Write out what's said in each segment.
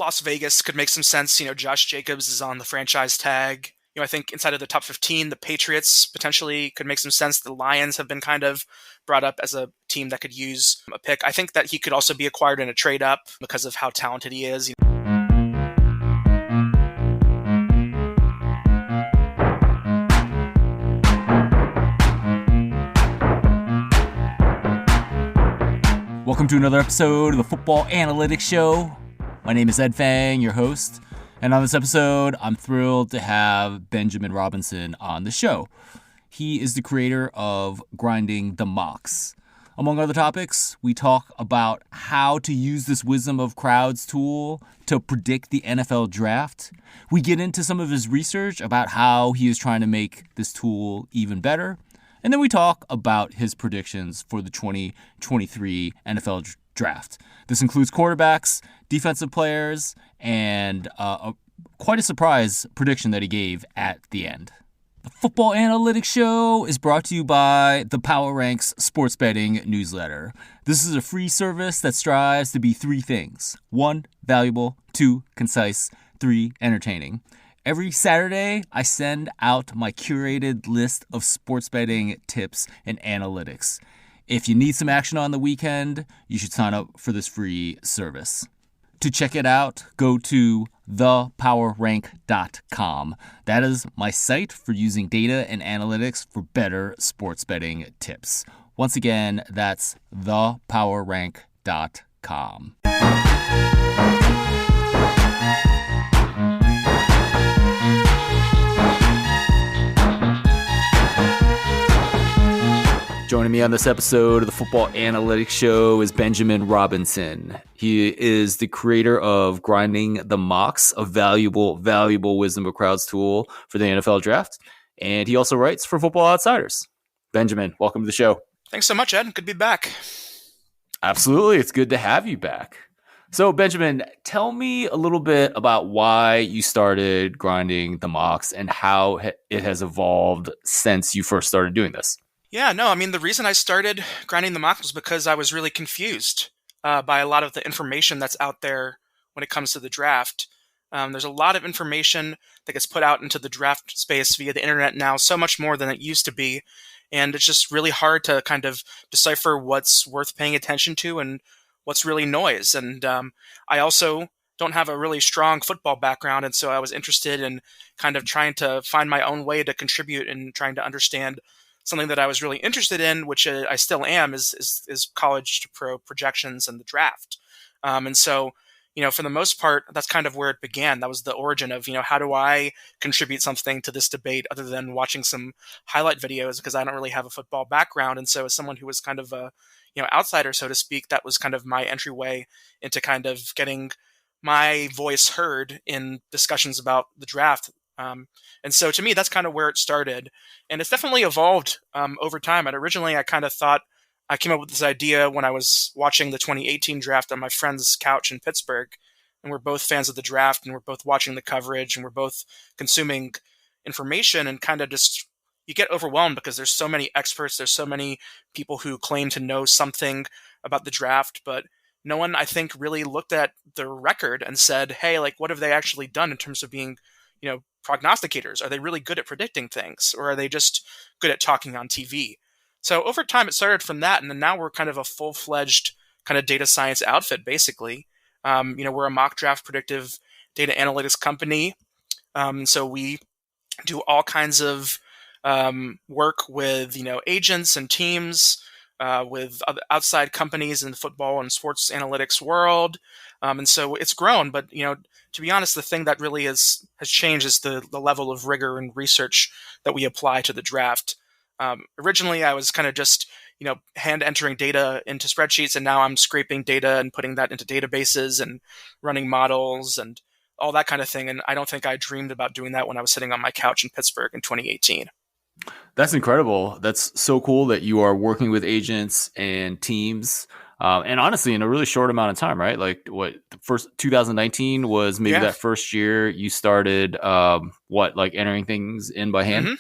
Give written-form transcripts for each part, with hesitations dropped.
Las Vegas could make some sense. Josh Jacobs is on the franchise tag. I think inside of the top 15, the Patriots potentially could make some sense. The Lions have been kind of brought up as a team that could use a pick. I think that he could also be acquired in a trade up because of how talented he is. Welcome to another episode of the Football Analytics Show. My name is Ed Fang, your host. And on this episode, I'm thrilled to have Benjamin Robinson on the show. He is the creator of Grinding the Mocks. Among other topics, we talk about how to use this wisdom of crowds tool to predict the NFL draft. We get into some of his research about how he is trying to make this tool even better. And then we talk about his predictions for the 2023 NFL draft. This includes quarterbacks, defensive players, and quite a surprise prediction that he gave at the end. The Football Analytics Show is brought to you by the Power Ranks Sports Betting newsletter. This is a free service that strives to be three things. 1, valuable. 2, concise. 3, entertaining. Every Saturday, I send out my curated list of sports betting tips and analytics. If you need some action on the weekend, you should sign up for this free service. To check it out, go to thepowerrank.com. That is my site for using data and analytics for better sports betting tips. Once again, that's thepowerrank.com. Joining me on this episode of the Football Analytics Show is Benjamin Robinson. He is the creator of Grinding the Mocks, a valuable wisdom of crowds tool for the NFL draft. And he also writes for Football Outsiders. Benjamin, welcome to the show. Thanks so much, Ed. Good to be back. Absolutely. It's good to have you back. So, Benjamin, tell me a little bit about why you started Grinding the Mocks and how it has evolved since you first started doing this. Yeah, no, the reason I started Grinding the Mock was because I was really confused by a lot of the information that's out there when it comes to the draft. There's a lot of information that gets put out into the draft space via the internet now, so much more than it used to be. And it's just really hard to kind of decipher what's worth paying attention to and what's really noise. And I also don't have a really strong football background, and so I was interested in kind of trying to find my own way to contribute and trying to understand something that I was really interested in, which I still am, is college to pro projections and the draft. And so, for the most part, that's kind of where it began. That was the origin of, how do I contribute something to this debate other than watching some highlight videos, because I don't really have a football background. And so as someone who was kind of a, outsider, so to speak, that was kind of my entryway into kind of getting my voice heard in discussions about the draft. And so to me, that's kind of where it started. And it's definitely evolved over time. And originally, I kind of thought I came up with this idea when I was watching the 2018 draft on my friend's couch in Pittsburgh. And we're both fans of the draft, and we're both watching the coverage, and we're both consuming information, and kind of just, you get overwhelmed because there's so many experts. There's so many people who claim to know something about the draft, but no one, I think, really looked at the record and said, hey, what have they actually done in terms of being, prognosticators? Are they really good at predicting things, or are they just good at talking on TV? So over time, it started from that, and then now we're kind of a full-fledged kind of data science outfit, basically. We're a mock draft predictive data analytics company, so we do all kinds of work with agents and teams, with other outside companies in the football and sports analytics world, and so it's grown. But to be honest, the thing that really has changed is the level of rigor and research that we apply to the draft. Originally, I was kind of just, hand entering data into spreadsheets, and now I'm scraping data and putting that into databases and running models and all that kind of thing. And I don't think I dreamed about doing that when I was sitting on my couch in Pittsburgh in 2018. That's incredible. That's so cool that you are working with agents and teams. And honestly, in a really short amount of time, right? Like the first 2019 was maybe that first year you started, entering things in by hand? Mm-hmm.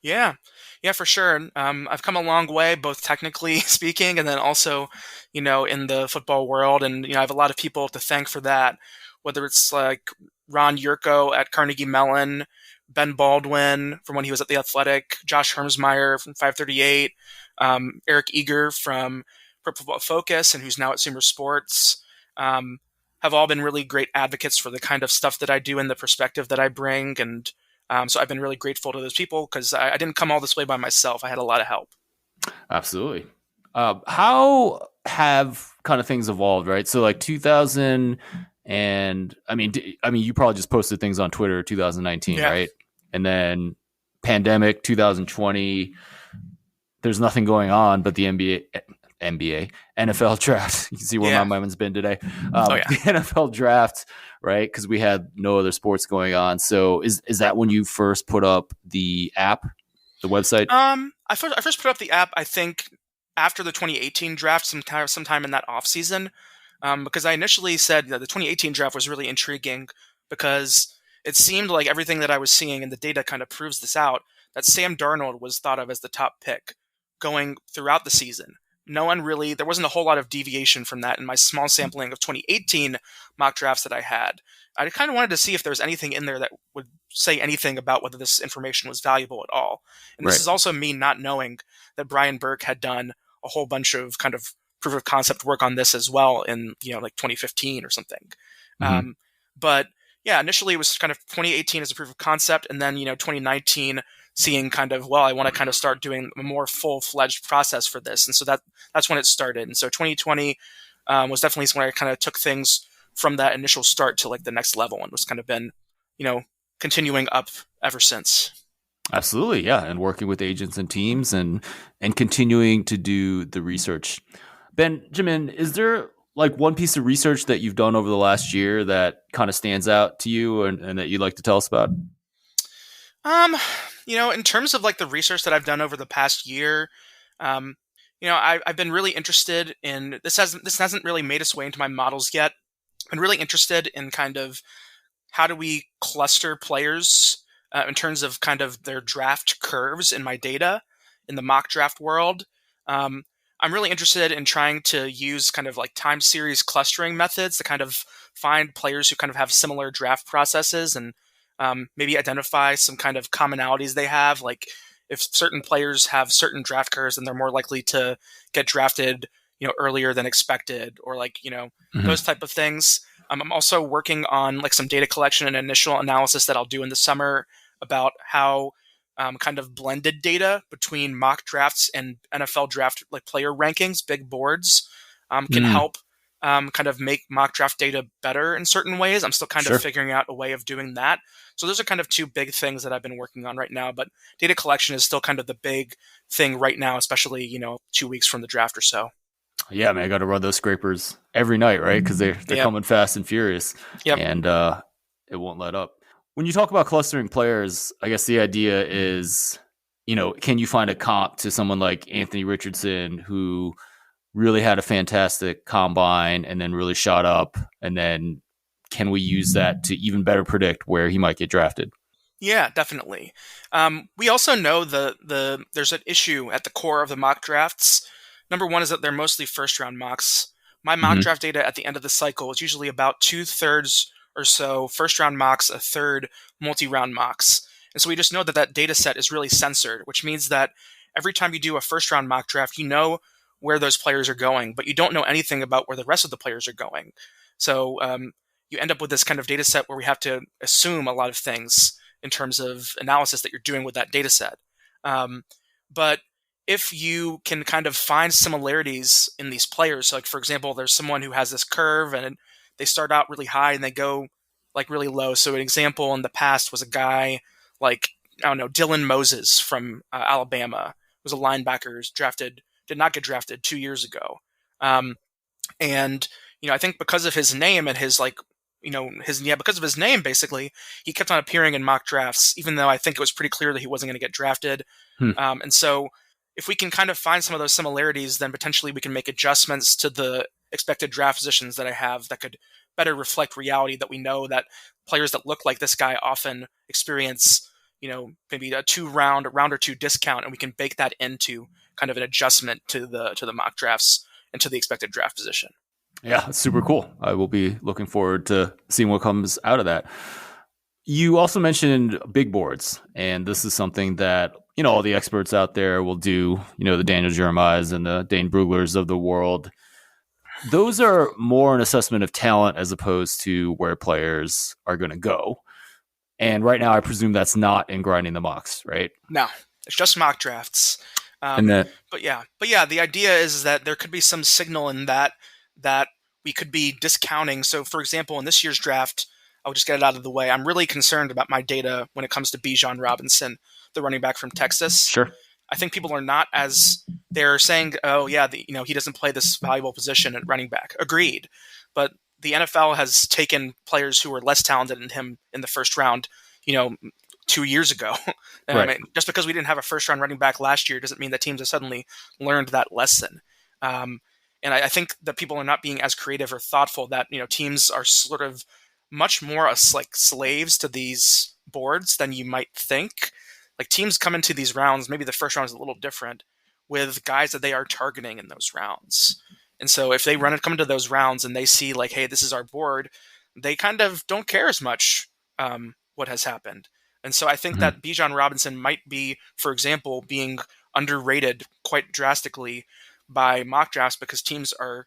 Yeah. Yeah, for sure. I've come a long way, both technically speaking, and then also, in the football world. And, I have a lot of people to thank for that. whether it's like Ron Yurko at Carnegie Mellon, Ben Baldwin from when he was at the Athletic, Josh Hermsmeyer from 538, Eric Eager from Pro Football Focus, and who's now at Sumer Sports, um, have all been really great advocates for the kind of stuff that I do and the perspective that I bring. And so I've been really grateful to those people because I didn't come all this way by myself. I had a lot of help. Absolutely. How have kind of things evolved, right? So like 2000 and I mean, you probably just posted things on Twitter 2019, Yeah. right? And then pandemic 2020, there's nothing going on but the NFL draft. You can see where my Yeah. mind's been today. Oh, yeah. The NFL draft, right? Because we had no other sports going on. So is that when you first put up the app, the website? I first put up the app, I think, after the 2018 draft, sometime in that off season, because I initially said the 2018 draft was really intriguing because it seemed like everything that I was seeing and the data kind of proves this out, that Sam Darnold was thought of as the top pick going throughout the season. No one really, there wasn't a whole lot of deviation from that in my small sampling of 2018 mock drafts that I had. I kind of wanted to see if there was anything in there that would say anything about whether this information was valuable at all. And this Right. is also me not knowing that Brian Burke had done a whole bunch of kind of proof of concept work on this as well in, like 2015 or something. Mm-hmm. But yeah, initially it was kind of 2018 as a proof of concept, and then 2019 seeing kind of, well, I want to kind of start doing a more full-fledged process for this, and so that's when it started. And so 2020 was definitely when I kind of took things from that initial start to like the next level, and was kind of been, continuing up ever since. Absolutely, yeah, and working with agents and teams and continuing to do the research. Benjamin, is there like one piece of research that you've done over the last year that kind of stands out to you and that you'd like to tell us about? In terms of like the research that I've done over the past year, um, I've been really interested in this hasn't really made its way into my models yet. I'm really interested in kind of how do we cluster players in terms of kind of their draft curves in my data in the mock draft world. Um, I'm really interested in trying to use kind of like time series clustering methods to kind of find players who kind of have similar draft processes and maybe identify some kind of commonalities they have. Like if certain players have certain draft curves, then they're more likely to get drafted, earlier than expected, or like, Mm-hmm. those type of things. I'm also working on like some data collection and initial analysis that I'll do in the summer about how kind of blended data between mock drafts and NFL draft like player rankings, big boards, can Mm, help kind of make mock draft data better in certain ways. I'm still kind of sure. figuring out a way of doing that. So those are kind of two big things that I've been working on right now. But data collection is still kind of the big thing right now, especially 2 weeks from the draft or so. Yeah, man, I got to run those scrapers every night, right? Because they're Yep. coming fast and furious, Yep. and it won't let up. When you talk about clustering players, I guess the idea is, can you find a comp to someone like Anthony Richardson who really had a fantastic combine and then really shot up, and then can we use that to even better predict where he might get drafted? Yeah, definitely. We also know there's an issue at the core of the mock drafts. Number one is that they're mostly first round mocks. My mock Mm-hmm. draft data at the end of the cycle is usually about 2/3 or so first round mocks, a third multi round mocks. And so we just know that data set is really censored, which means that every time you do a first round mock draft, you know where those players are going, but you don't know anything about where the rest of the players are going. So you end up with this kind of data set where we have to assume a lot of things in terms of analysis that you're doing with that data set. But if you can kind of find similarities in these players, so like for example, there's someone who has this curve and they start out really high and they go like really low. So an example in the past was a guy like, I don't know, Dylan Moses from Alabama, was a linebacker who's did not get drafted 2 years ago. Um, and I think because of his name and his like because of his name, basically, he kept on appearing in mock drafts, even though I think it was pretty clear that he wasn't going to get drafted. Hmm. And so, if we can kind of find some of those similarities, then potentially we can make adjustments to the expected draft positions that I have that could better reflect reality. That we know that players that look like this guy often experience, maybe a round or two discount, and we can bake that into kind of an adjustment to the mock drafts and to the expected draft position. Yeah, it's super cool. I will be looking forward to seeing what comes out of that. You also mentioned big boards, and this is something that all the experts out there will do. The Daniel Jeremiahs and the Dane Bruglers of the world. Those are more an assessment of talent as opposed to where players are going to go. And right now, I presume that's not in grinding the mocks, right? No, it's just mock drafts. And that But yeah, the idea is that there could be some signal in that we could be discounting. So, for example, in this year's draft, I'll just get it out of the way. I'm really concerned about my data when it comes to Bijan Robinson, the running back from Texas. sure, I think people are not as they're saying, oh yeah, he doesn't play this valuable position at running back. Agreed, but the NFL has taken players who were less talented than him in the first round. You know, 2 years ago. I right, mean, just because we didn't have a first round running back last year doesn't mean that teams have suddenly learned that lesson. Um, and I think that people are not being as creative or thoughtful. That teams are sort of much more like slaves to these boards than you might think. Like teams come into these rounds, maybe the first round is a little different, with guys that they are targeting in those rounds. And so if they come into those rounds and they see like, hey, this is our board, they kind of don't care as much what has happened. And so I think Mhm. that Bijan Robinson might be, for example, being underrated quite drastically by mock drafts because the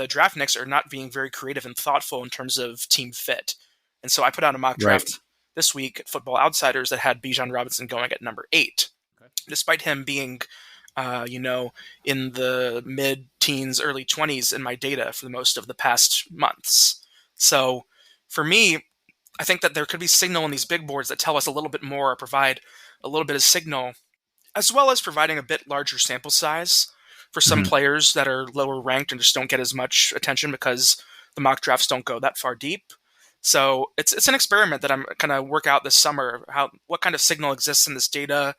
draftniks are not being very creative and thoughtful in terms of team fit. And so I put out a mock Right. draft this week at Football Outsiders that had Bijan Robinson going at number 8, Okay. despite him being, in the mid-teens, early 20s in my data for the most of the past months. So for me, I think that there could be signal in these big boards that tell us a little bit more or provide a little bit of signal, as well as providing a bit larger sample size for some Mhm. players that are lower ranked and just don't get as much attention because the mock drafts don't go that far deep. So it's an experiment that I'm kind of work out this summer. What kind of signal exists in this data?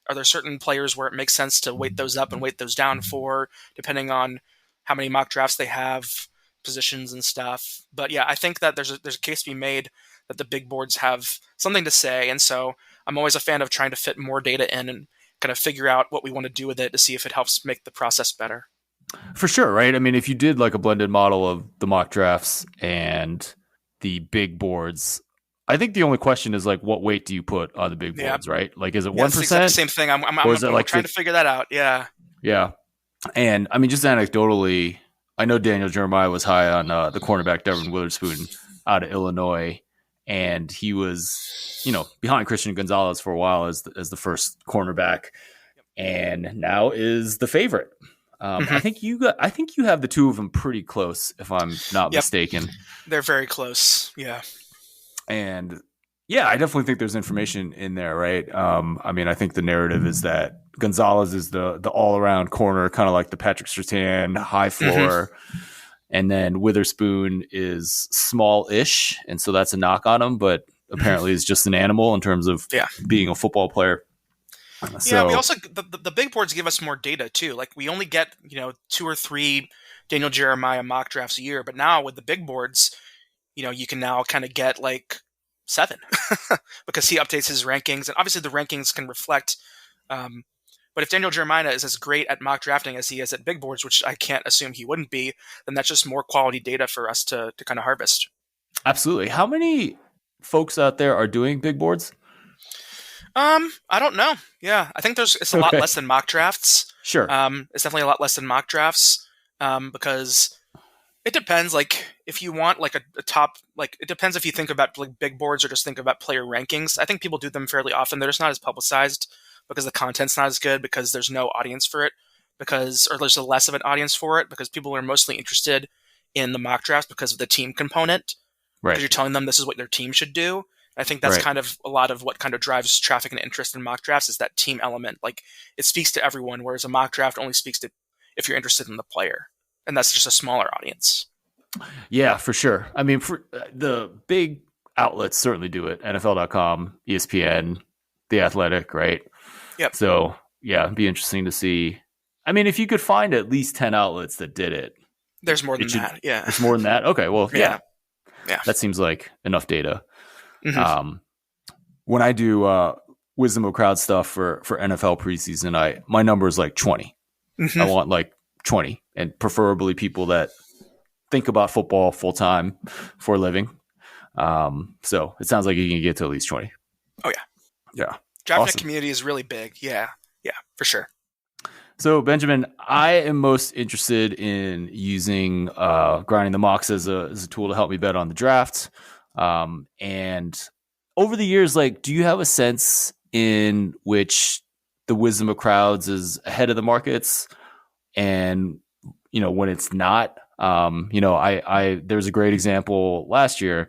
Are there certain players where it makes sense to weight those up and weight those down for, depending on how many mock drafts they have, positions and stuff? But yeah, I think that there's a case to be made that the big boards have something to say, and so I'm always a fan of trying to fit more data in and kind of figure out what we want to do with it to see if it helps make the process better. For sure, right? I mean, if you did like a blended model of the mock drafts and the big boards, I think the only question is like, what weight do you put on the big Yeah, boards, right? Like, is it yeah, one it's the exact percent same thing. or is it I'm like trying to figure that out. Yeah. yeah? And I mean, just anecdotally, I know Daniel Jeremiah was high on the cornerback Devin Witherspoon out of Illinois, and he was, behind Christian Gonzalez for a while as the first cornerback, and now is the favorite. I Hmm. think I think you have the two of them pretty close, if I'm not Yep, mistaken. they're very close. Yeah. And yeah, I definitely think there's information in there, right? I mean, I think the narrative is that Gonzalez is the all around corner, kind of like the Patrick Surtain, high Hmm. floor, and then Witherspoon is small ish, and so that's a knock on him, but Hmm. apparently is just an animal in terms of Yeah. being a football player. Yeah. We So also the big boards give us more data too. Like we only get 2 or 3 Daniel Jeremiah mock drafts a year, but now with the big boards, you can now kind of get like 7 because he updates his rankings, and obviously the rankings can reflect. Um, but if Daniel Jeremiah is as great at mock drafting as he is at big boards, which I can't assume he wouldn't be, then that's just more quality data for us to kind of harvest. absolutely, how many folks out there are doing big boards? I don't know. Yeah, I think it's a lot Okay, less than mock drafts. sure, It's definitely a lot less than mock drafts. Because it depends. Like, if you want like a top, like it depends if you think about like big boards or just think about player rankings. I think people do them fairly often. They're just not as publicized because the content's not as good because there's no audience for it or there's a less of an audience for it because people are mostly interested in the mock drafts because of the team component because right, you're telling them this is what their team should do. I think that's right. kind of a lot of what kind of drives traffic and interest in mock drafts is that team element. Like it speaks to everyone, whereas a mock draft only speaks to if you're interested in the player, and that's just a smaller audience. Yeah, for sure. I mean, for the big outlets certainly do it. NFL.com, ESPN, The Athletic, right? Yep, So yeah, it'd be interesting to see. I mean, if you could find at least 10 outlets that did it, there's more it than should. that. Yeah, It's more than that. Okay, well, yeah, yeah, yeah. that seems like enough data. Hmm. Um, when I do wisdom of crowd stuff for NFL preseason, my number is like 20. I Hmm. want like 20, and preferably people that think about football full time for a living. So it sounds like you can get to at least 20. Oh yeah, Yeah. draft night Awesome. community is really big. Yeah, yeah, for sure. So, Benjamin, I am most interested in using grinding the mocks as a tool to help me bet on the draft. And over the years, like, do you have a sense in which the wisdom of crowds is ahead of the markets, and when it's not? I there's a great example last year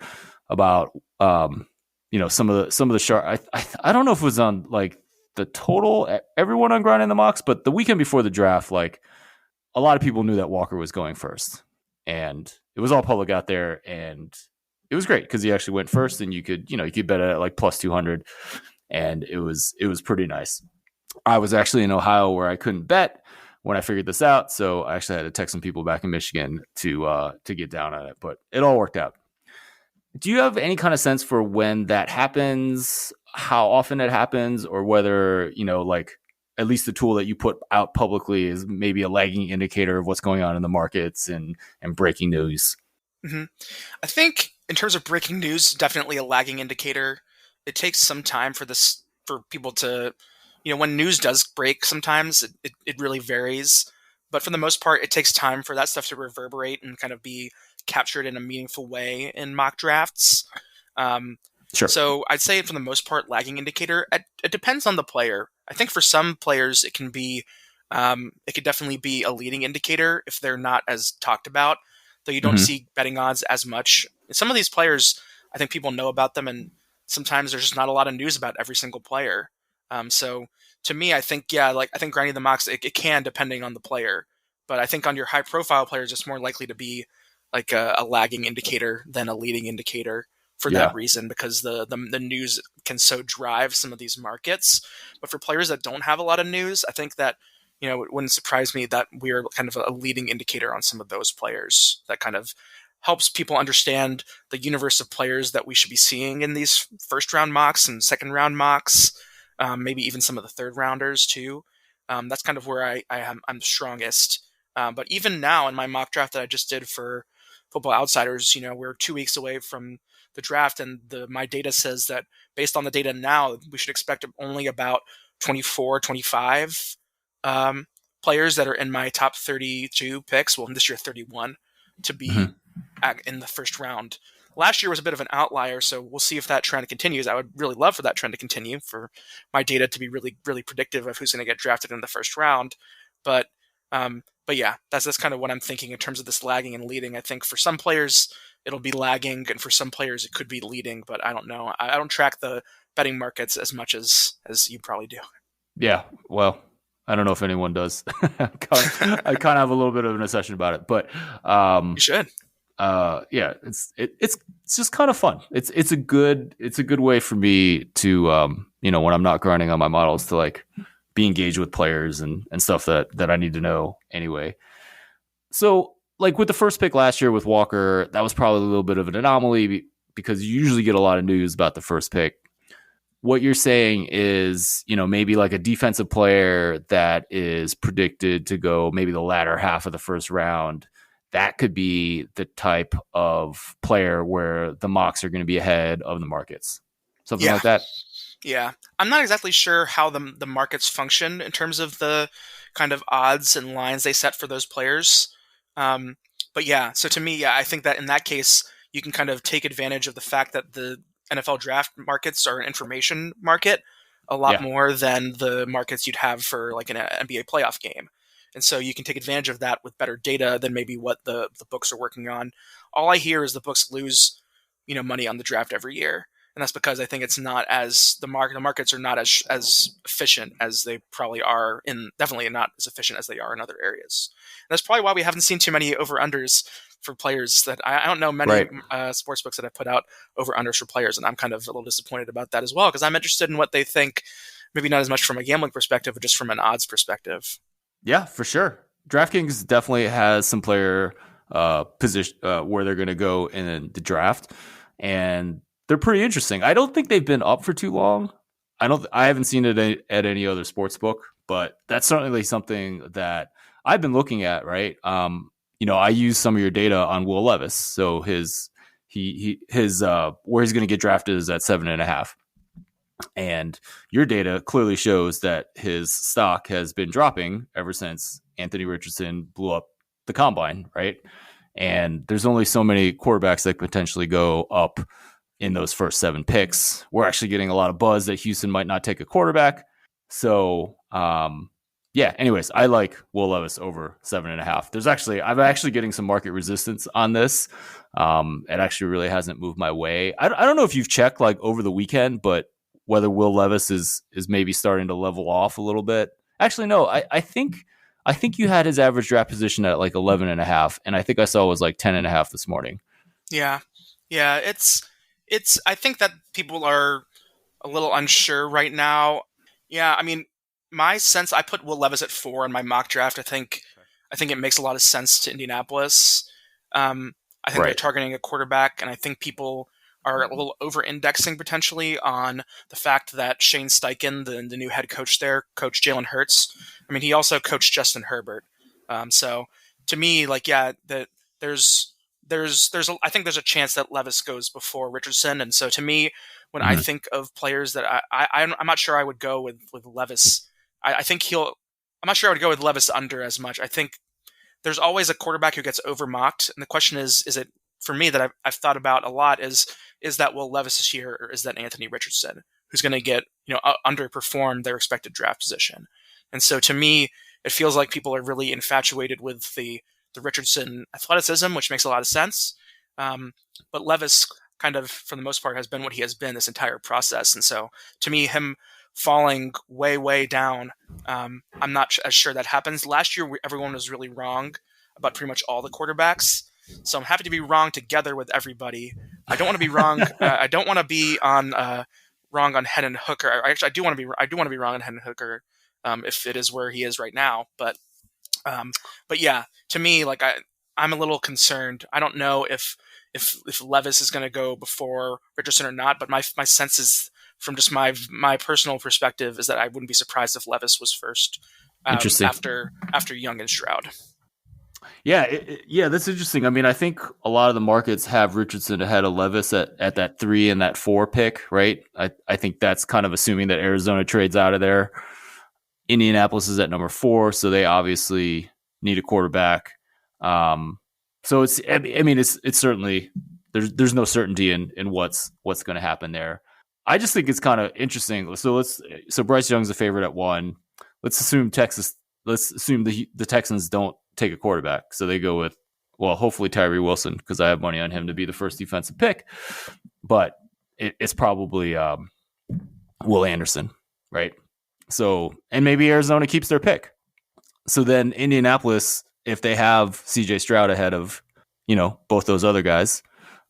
about some of the sharp. I don't know if it was on like the total everyone on grinding the mocks, but the weekend before the draft, like a lot of people knew that Walker was going first, and it was all public out there, and it was great because he actually went first, and you could bet it at like plus 200, and it was pretty nice. I was actually in Ohio where I couldn't bet when I figured this out, so I actually had to text some people back in Michigan to get down on it, but it all worked out. Do you have any kind of sense for when that happens, how often it happens, or whether, like at least the tool that you put out publicly is maybe a lagging indicator of what's going on in the markets and breaking news? Hmm. I think in terms of breaking news, definitely a lagging indicator. It takes some time for people to, when news does break, sometimes it really varies. But for the most part, it takes time for that stuff to reverberate and kind of be captured in a meaningful way in mock drafts. Um, Sure. so I'd say for the most part, lagging indicator. It depends on the player. I think for some players, it could definitely be a leading indicator if they're not as talked about, though you don't Mm-hmm. see betting odds as much. Some of these players, I think people know about them, and sometimes there's just not a lot of news about every single player. So to me, I think, yeah, like I think grinding the mocks, it can depending on the player, but I think on your high profile players, it's more likely to be like a lagging indicator than a leading indicator for that Yeah. reason, because the news can so drive some of these markets. But for players that don't have a lot of news, I think that it wouldn't surprise me that we're kind of a leading indicator on some of those players. That kind of helps people understand the universe of players that we should be seeing in these first round mocks and second round mocks, maybe even some of the third rounders too. That's kind of where I'm strongest. But even now in my mock draft that I just did for Football Outsiders, we're 2 weeks away from the draft, and my data says that based on the data now, we should expect only about 24, 25 players that are in my top 32 picks, well, this year 31, to be Mm-hmm. in the first round. Last year was a bit of an outlier, so we'll see if that trend continues. I would really love for that trend to continue, for my data to be really, really predictive of who's going to get drafted in the first round. But but yeah, that's kind of what I'm thinking in terms of this lagging and leading. I think for some players it'll be lagging, and for some players it could be leading. But I don't know. I don't track the betting markets as much as you probably do. Yeah. Well, I don't know if anyone does. I kind of have a little bit of an obsession about it, but You should. yeah, it's just kind of fun. It's a good way for me to when I'm not grinding on my models to like be engaged with players and stuff that I need to know anyway. So like with the first pick last year with Walker, that was probably a little bit of an anomaly because you usually get a lot of news about the first pick. What you're saying is, maybe like a defensive player that is predicted to go maybe the latter half of the first round. That could be the type of player where the mocks are going to be ahead of the markets. Something Yeah. like that. Yeah, I'm not exactly sure how the markets function in terms of the kind of odds and lines they set for those players. Um, but yeah, so to me, yeah, I think that in that case, you can kind of take advantage of the fact that the NFL draft markets are an information market a lot Yeah. more than the markets you'd have for like an NBA playoff game. And so you can take advantage of that with better data than maybe what the books are working on. All I hear is the books lose, money on the draft every year, and that's because I think it's not as the markets are not as efficient as they probably are in, definitely not as efficient as they are in other areas. And that's probably why we haven't seen too many over unders for players. That I don't know many Right. sports books that have put out over unders for players, and I'm kind of a little disappointed about that as well, because I'm interested in what they think. Maybe not as much from a gambling perspective, but just from an odds perspective. Yeah, for sure. DraftKings definitely has some player position where they're going to go in the draft, and they're pretty interesting. I don't think they've been up for too long. I haven't seen it at any other sports book, but that's certainly something that I've been looking at. Right. I use some of your data on Will Levis. So his where he's going to get drafted is at 7.5. And your data clearly shows that his stock has been dropping ever since Anthony Richardson blew up the combine, right? And there's only so many quarterbacks that potentially go up in those first 7 picks. We're actually getting a lot of buzz that Houston might not take a quarterback. So, yeah, anyways, I like Will Levis over 7.5. I'm actually getting some market resistance on this. It actually really hasn't moved my way. I don't know if you've checked like over the weekend, but whether Will Levis is maybe starting to level off a little bit. Actually, no, I think you had his average draft position at like 11.5, and I think I saw it was like 10.5 this morning. Yeah, yeah. It's. I think that people are a little unsure right now. Yeah, I mean, my sense. I put Will Levis at 4 in my mock draft. I think it makes a lot of sense to Indianapolis. I think they're Right. targeting a quarterback, and I think people are a little over-indexing potentially on the fact that Shane Steichen, the new head coach there, coached Jalen Hurts. I mean, he also coached Justin Herbert. So to me, like, yeah, that I think there's a chance that Levis goes before Richardson, and so to me, when I Mhm. think of players that I'm not sure I would go with Levis. I think he'll. I'm not sure I would go with Levis under as much. I think there's always a quarterback who gets overmocked, and the question is it for me that I've thought about a lot is that Will Levis this year or is that Anthony Richardson who's going to get underperform their expected draft position, and so to me it feels like people are really infatuated with the Richardson athleticism, which makes a lot of sense, um, but Levis kind of for the most part has been what he has been this entire process, and so to me him falling way down I'm not as sure that happens. Last year, everyone was really wrong about pretty much all the quarterbacks. So I'm happy to be wrong together with everybody. I don't want to be wrong. I don't want to be on wrong on Hendon Hooker. Actually, I do want to be. I do want to be wrong on Hendon Hooker if it is where he is right now. Um, but yeah, to me, like I'm a little concerned. I don't know if Levis is going to go before Richardson or not. But my sense is from just my personal perspective is that I wouldn't be surprised if Levis was first Interesting. after Young and Stroud. Yeah, yeah, that's interesting. I mean, I think a lot of the markets have Richardson ahead of Levis at that 3 and that 4 pick, right? I think that's kind of assuming that Arizona trades out of there. Indianapolis is at number 4, so they obviously need a quarterback. So it's certainly there's no certainty in what's going to happen there. I just think it's kind of interesting. So Bryce Young's a favorite at 1. Let's assume the Texans don't take a quarterback, so they go with hopefully Tyree Wilson because I have money on him to be the first defensive pick, but it's probably Will Anderson, right? So, and maybe Arizona keeps their pick. So then Indianapolis, if they have CJ Stroud ahead of, both those other guys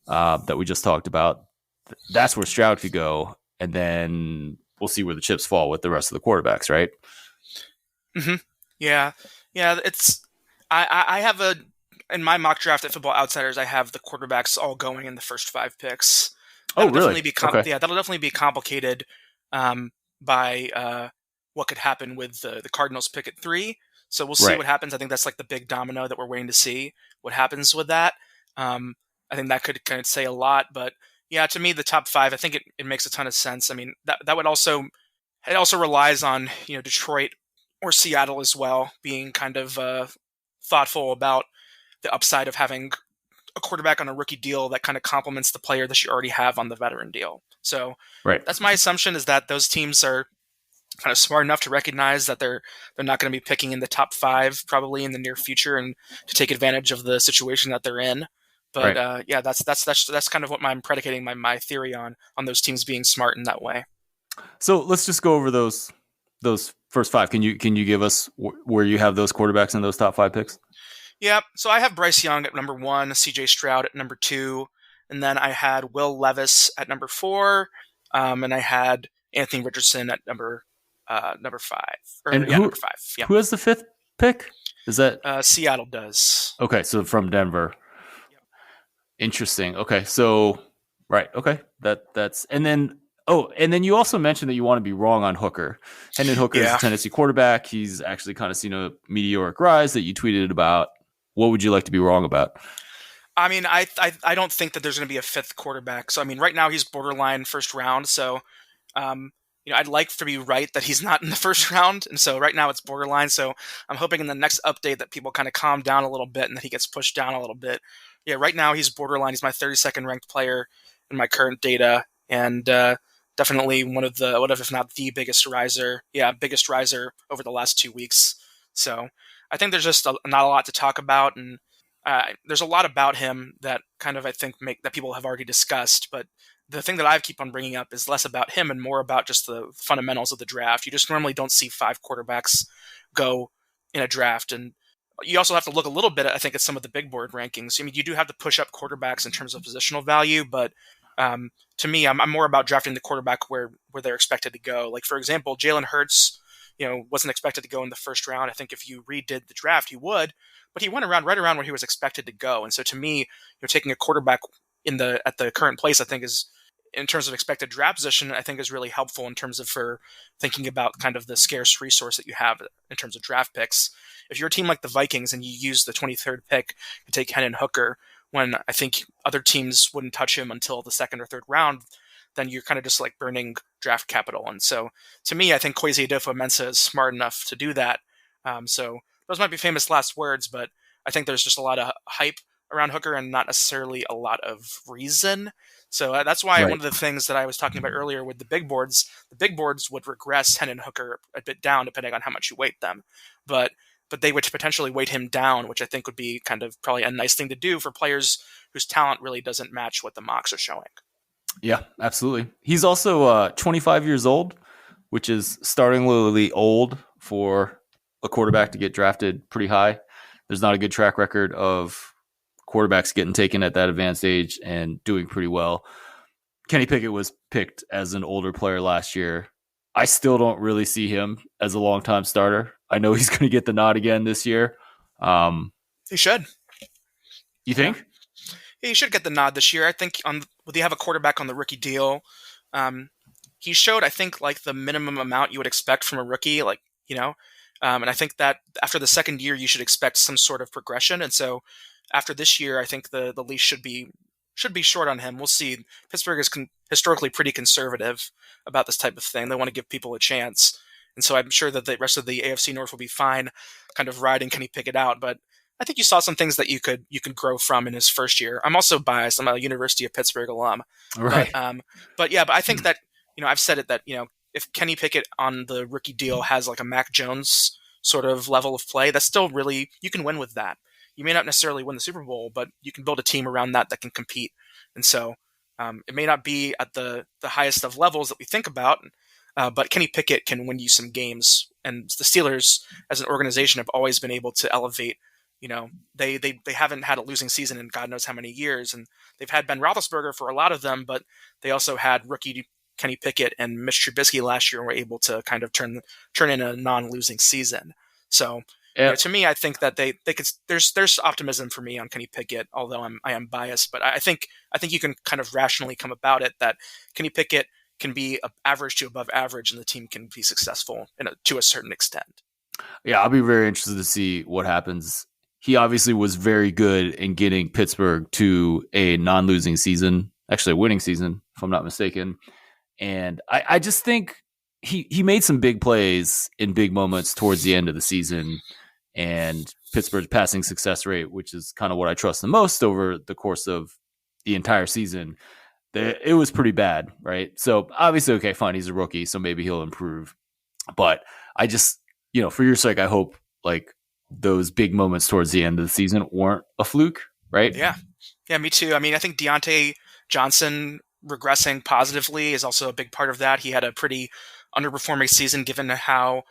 that we just talked about, that's where Stroud could go. And then we'll see where the chips fall with the rest of the quarterbacks, right? Mm-hmm. Yeah, yeah. I have in my mock draft at Football Outsiders. I have the quarterbacks all going in the first 5 picks. Oh, That'll really? definitely be Okay. yeah. That'll definitely be complicated by what could happen with the Cardinals pick at 3. So we'll see Right. what happens. I think that's like the big domino that we're waiting to see what happens with that. I think that could kind of say a lot, but yeah, to me, the top 5, I think it makes a ton of sense. I mean, that would also it also relies on Detroit or Seattle as well being kind of thoughtful about the upside of having a quarterback on a rookie deal that kind of complements the player that you already have on the veteran deal. So Right. that's my assumption is that those teams are kind of smart enough to recognize that they're not going to be picking in the top 5 probably in the near future and to take advantage of the situation that they're in. But Right. yeah, that's kind of what I'm predicating my theory on those teams being smart in that way. So let's just go over those first 5. Can you give us where you have those quarterbacks in those top 5 picks? Yeah, so I have Bryce Young at number 1, C.J. Stroud at number 2, and then I had Will Levis at number 4, and I had Anthony Richardson at number 5, or And yeah, number 5. Yeah, who has the 5th pick? Is that Seattle does. okay? So from Denver. Yep. Interesting. Okay. So right. Okay. That's and then you also mentioned that you want to be wrong on Hooker. Hendon Hooker is a Yeah, Tennessee quarterback. He's actually kind of seen a meteoric rise that you tweeted about What would you like to be wrong about? I mean, I don't think that there's going to be a fifth quarterback. So I mean, right now he's borderline first round. So um, I'd like to be right that he's not in the first round, and so right now it's borderline. So I'm hoping in the next update that people kind of calm down a little bit and that he gets pushed down a little bit. Yeah, right now he's borderline. He's my 32nd ranked player in my current data, and definitely one of if not the biggest riser. Yeah, biggest riser over the last 2 weeks. So I think there's just not a lot to talk about, and there's a lot about him that kind of I think make that people have already discussed, but the thing that I keep on bringing up is less about him and more about just the fundamentals of the draft. You just normally don't see five quarterbacks go in a draft, and you also have to look a little bit, I think, at some of the big board rankings. I mean, you do have to push up quarterbacks in terms of positional value, but to me, I'm more about drafting the quarterback where they're expected to go. Like for example, Jalen Hurts, wasn't expected to go in the first round. I think if you redid the draft, he would, but he went around right around where he was expected to go. And so to me, taking a quarterback at the current place, I think is in terms of expected draft position, I think is really helpful in terms of for thinking about kind of the scarce resource that you have in terms of draft picks. If you're a team like the Vikings and you use the 23rd pick to take Hendon Hooker, when I think other teams wouldn't touch him until the second or third round, then you're kind of just like burning draft capital. And so to me, I think Kwesi Adofo-Mensah is smart enough to do that. So those might be famous last words, but I think there's just a lot of hype around Hooker and not necessarily a lot of reason. So that's why one Right. of the things that I was talking about earlier with the big boards would regress Hendon Hooker a bit down depending on how much you weight them. But they would potentially weight him down, which I think would be kind of probably a nice thing to do for players whose talent really doesn't match what the mocks are showing. Yeah, absolutely. He's also 25 years old, which is startlingly old for a quarterback to get drafted pretty high. There's not a good track record of quarterbacks getting taken at that advanced age and doing pretty well. Kenny Pickett was picked as an older player last year. I still don't really see him as a long-time starter. I know he's going to get the nod again this year. Um, He should. you Yeah. think? He should get the nod this year. I think would they have a quarterback on the rookie deal? He showed, I think, like the minimum amount you would expect from a rookie, and I think that after the second year, you should expect some sort of progression. And so after this year, I think the leash should be short on him. We'll see. Pittsburgh is historically pretty conservative about this type of thing. They want to give people a chance, and so I'm sure that the rest of the AFC North will be fine, kind of riding Kenny Pickett out. But I think you saw some things that you could grow from in his first year. I'm also biased. I'm a University of Pittsburgh alum, Right. but yeah, but I think that I've said it that if Kenny Pickett on the rookie deal has like a Mac Jones sort of level of play, that's still really you can win with that. You may not necessarily win the Super Bowl, but you can build a team around that can compete. And so it may not be at the highest of levels that we think about, but Kenny Pickett can win you some games. And the Steelers, as an organization, have always been able to elevate. They haven't had a losing season in God knows how many years, and they've had Ben Roethlisberger for a lot of them, but they also had rookie Kenny Pickett and Mitch Trubisky last year and were able to kind of turn in a non-losing season. So Yeah. to me, I think that they could. There's optimism for me on Kenny Pickett, although I am biased. But I think you can kind of rationally come about it that Kenny Pickett can be average to above average, and the team can be successful to a certain extent. Yeah, I'll be very interested to see what happens. He obviously was very good in getting Pittsburgh to a non-losing season, actually a winning season, if I'm not mistaken. And I just think he made some big plays in big moments towards the end of the season. And Pittsburgh's passing success rate, which is kind of what I trust the most over the course of the entire season, it was pretty bad, right? So obviously, okay, fine, he's a rookie, so maybe he'll improve. But I just, for your sake, I hope like those big moments towards the end of the season weren't a fluke, right? Yeah, me too. I mean, I think Deontay Johnson regressing positively is also a big part of that. He had a pretty underperforming season given how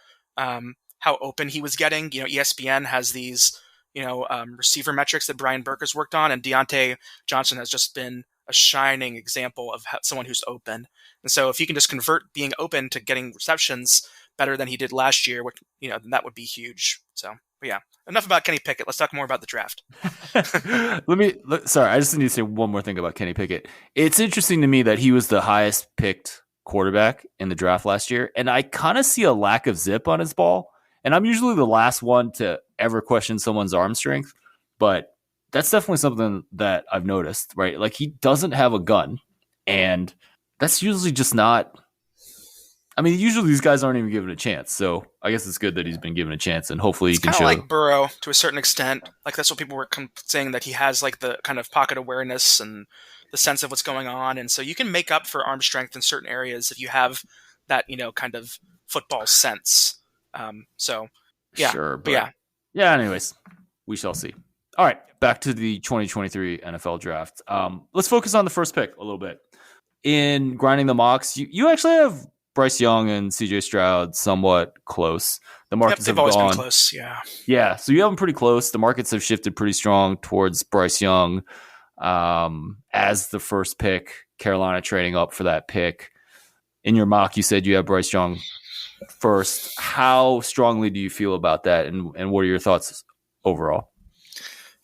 open he was getting. ESPN has these receiver metrics that Brian Burke has worked on, and Deontay Johnson has just been a shining example of someone who's open. And so if he can just convert being open to getting receptions better than he did last year, then that would be huge. So, but yeah, enough about Kenny Pickett. Let's talk more about the draft. Sorry, I just need to say one more thing about Kenny Pickett. It's interesting to me that he was the highest picked quarterback in the draft last year, and I kind of see a lack of zip on his ball. And I'm usually the last one to ever question someone's arm strength, but that's definitely something that I've noticed, right? Like he doesn't have a gun, and that's usually just not. I mean, usually these guys aren't even given a chance. So I guess it's good that he's been given a chance, and hopefully he It's can kind of show. like Burrow to a certain extent. Like that's what people were saying, that he has like the kind of pocket awareness and the sense of what's going on, and so you can make up for arm strength in certain areas if you have that kind of football sense. So yeah, Sure, but but yeah, yeah. Anyways, we shall see. All right, back to the 2023 NFL draft. Let's focus on the first pick a little bit. In grinding the mocks, you actually have Bryce Young and CJ Stroud somewhat close. The yep, markets they've have always been gone, close. Yeah, yeah, so you have them pretty close. The markets have shifted pretty strong towards Bryce Young as the first pick. Carolina trading up for that pick. In your mock, you said you have Bryce Young first. How strongly do you feel about that, and what are your thoughts overall?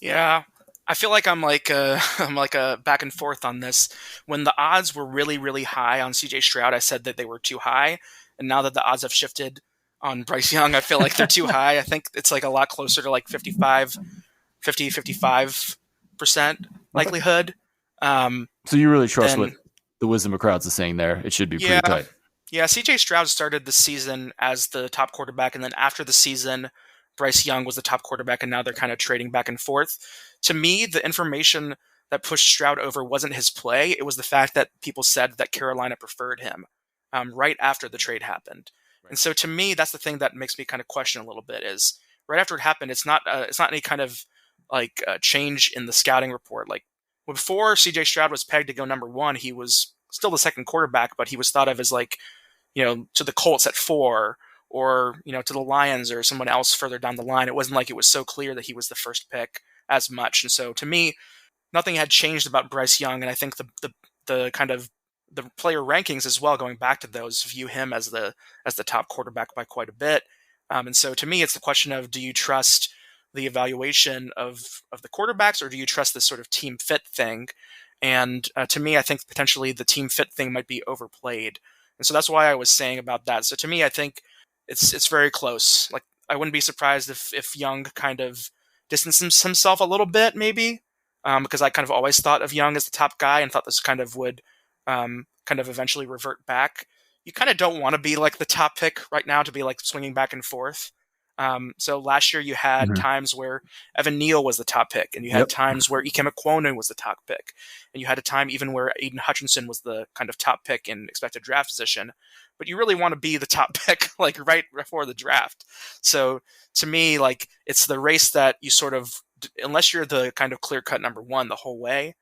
yeah. I feel like I'm like I'm like a back and forth on this. When the odds were really really high on CJ Stroud, I said that they were too high, and now that the odds have shifted on Bryce Young, I feel like they're too high. I think it's like a lot closer to like 55% Okay. likelihood. Um, So you really trust what then the wisdom of crowds is saying there? It should be pretty yeah, tight. yeah. CJ Stroud started the season as the top quarterback, and then after the season, Bryce Young was the top quarterback, and now they're kind of trading back and forth. To me, the information that pushed Stroud over wasn't his play; it was the fact that people said that Carolina preferred him right after the trade happened. Right. And so, to me, that's the thing that makes me kind of question a little bit is right after it happened. It's not any kind of like change in the scouting report. Like before CJ Stroud was pegged to go number one, he was still the second quarterback, but he was thought of as like to the Colts at 4 or, to the Lions or someone else further down the line. It wasn't like it was so clear that he was the first pick as much. And so to me, nothing had changed about Bryce Young. And I think the kind of the player rankings as well, going back to those, view him as the top quarterback by quite a bit. And so to me, it's the question of, do you trust the evaluation of the quarterbacks, or do you trust this sort of team fit thing? And to me, I think potentially the team fit thing might be overplayed. And so that's why I was saying about that. So to me, I think it's very close. Like I wouldn't be surprised if Young kind of distances himself a little bit, maybe, because I kind of always thought of Young as the top guy and thought this kind of would kind of eventually revert back. You kind of don't want to be like the top pick right now to be like swinging back and forth. So last year you had Mhm. times where Evan Neal was the top pick, and you had Yep. times where Ikem Ekwonu was the top pick, and you had a time even where Aiden Hutchinson was the kind of top pick in expected draft position. But you really want to be the top pick like right before the draft. So to me, like it's the race that you sort of, unless you're the kind of clear cut number one the whole way,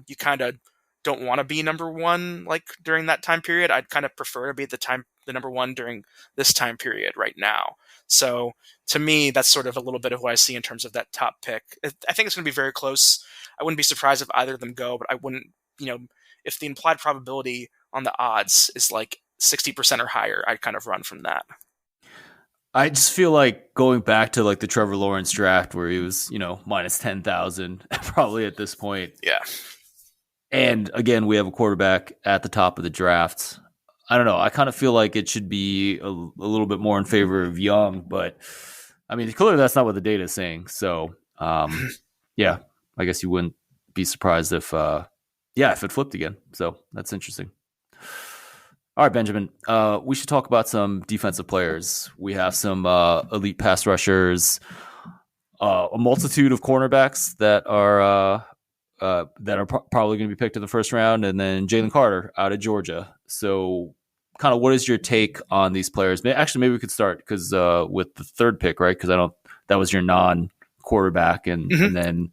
you kind of don't want to be number one like during that time period. I'd kind of prefer to be the number one during this time period right now. So to me, that's sort of a little bit of what I see in terms of that top pick. I think it's going to be very close. I wouldn't be surprised if either of them go, but I wouldn't, if the implied probability on the odds is like 60% or higher, I'd kind of run from that. I just feel like going back to like the Trevor Lawrence draft where he was, minus 10,000 probably at this point. Yeah. And again, we have a quarterback at the top of the draft. I don't know. I kind of feel like it should be a little bit more in favor of Young, but I mean, clearly that's not what the data is saying. So, yeah, I guess you wouldn't be surprised if it flipped again. So that's interesting. All right, Benjamin. We should talk about some defensive players. We have some elite pass rushers, a multitude of cornerbacks that are probably going to be picked in the first round, and then Jalen Carter out of Georgia. So, kind of, what is your take on these players? Actually, maybe we could start because with the third pick, right? Because I don't. That was your non-quarterback, and Mm-hmm. and then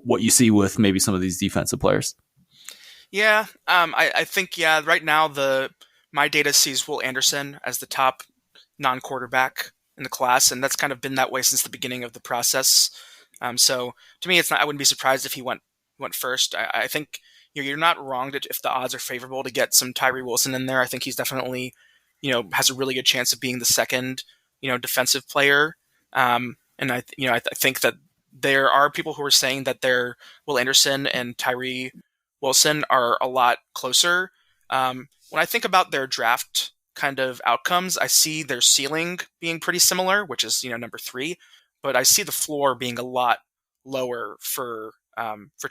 what you see with maybe some of these defensive players. Yeah, I think right now my data sees Will Anderson as the top non-quarterback in the class, and that's kind of been that way since the beginning of the process. So to me, it's not. I wouldn't be surprised if he went first. I think you're not wrong if the odds are favorable to get some Tyree Wilson in there. I think he's definitely has a really good chance of being the second defensive player. And I think that there are people who are saying that they're Will Anderson and Tyree Wilson are a lot closer. When I think about their draft kind of outcomes, I see their ceiling being pretty similar, which is number 3, but I see the floor being a lot lower for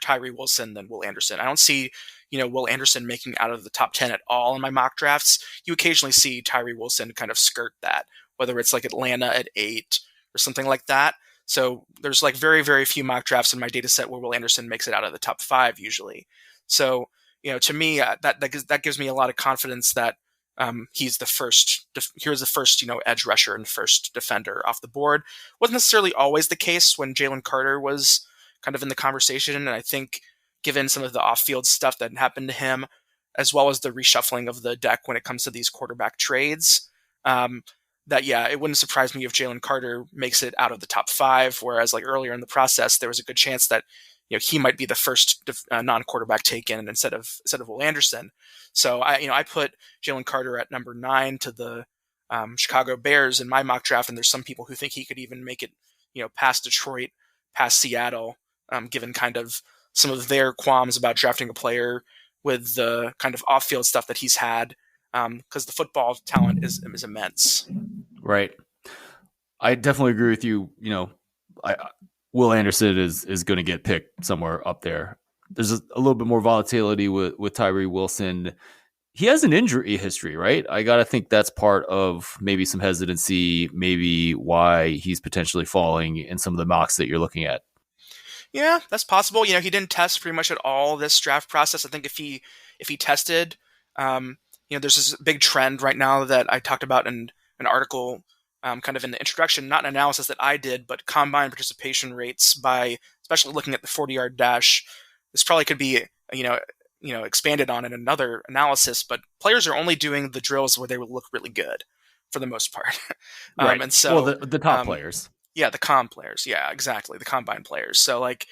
Tyree Wilson than Will Anderson. I don't see, Will Anderson making out of the top 10 at all in my mock drafts. You occasionally see Tyree Wilson kind of skirt that, whether it's like Atlanta at 8 or something like that. So there's like very, very few mock drafts in my data set where Will Anderson makes it out of the top 5 usually. So, to me, that gives me a lot of confidence that he's the first. Here's the first, edge rusher and first defender off the board. Wasn't necessarily always the case when Jalen Carter was kind of in the conversation, and I think given some of the off-field stuff that happened to him, as well as the reshuffling of the deck when it comes to these quarterback trades, that it wouldn't surprise me if Jalen Carter makes it out of the top 5. Whereas like earlier in the process, there was a good chance that he might be the first non-quarterback taken instead of Will Anderson. So I put Jalen Carter at number 9 to the Chicago Bears in my mock draft, and there's some people who think he could even make it past Detroit, past Seattle, given kind of some of their qualms about drafting a player with the kind of off-field stuff that he's had, because the football talent is immense. Right. I definitely agree with you. Will Anderson is going to get picked somewhere up there. There's a little bit more volatility with Tyree Wilson. He has an injury history, right? I got to think that's part of maybe some hesitancy, maybe why he's potentially falling in some of the mocks that you're looking at. Yeah, that's possible. He didn't test pretty much at all this draft process. I think if he tested, there's this big trend right now that I talked about in an article, kind of in the introduction, not an analysis that I did, but combine participation rates by, especially looking at the 40-yard dash. This probably could be, expanded on in another analysis, but players are only doing the drills where they will look really good for the most part. Right. And so, well, the top players. Yeah, the com players. Yeah, exactly. The combine players. So like,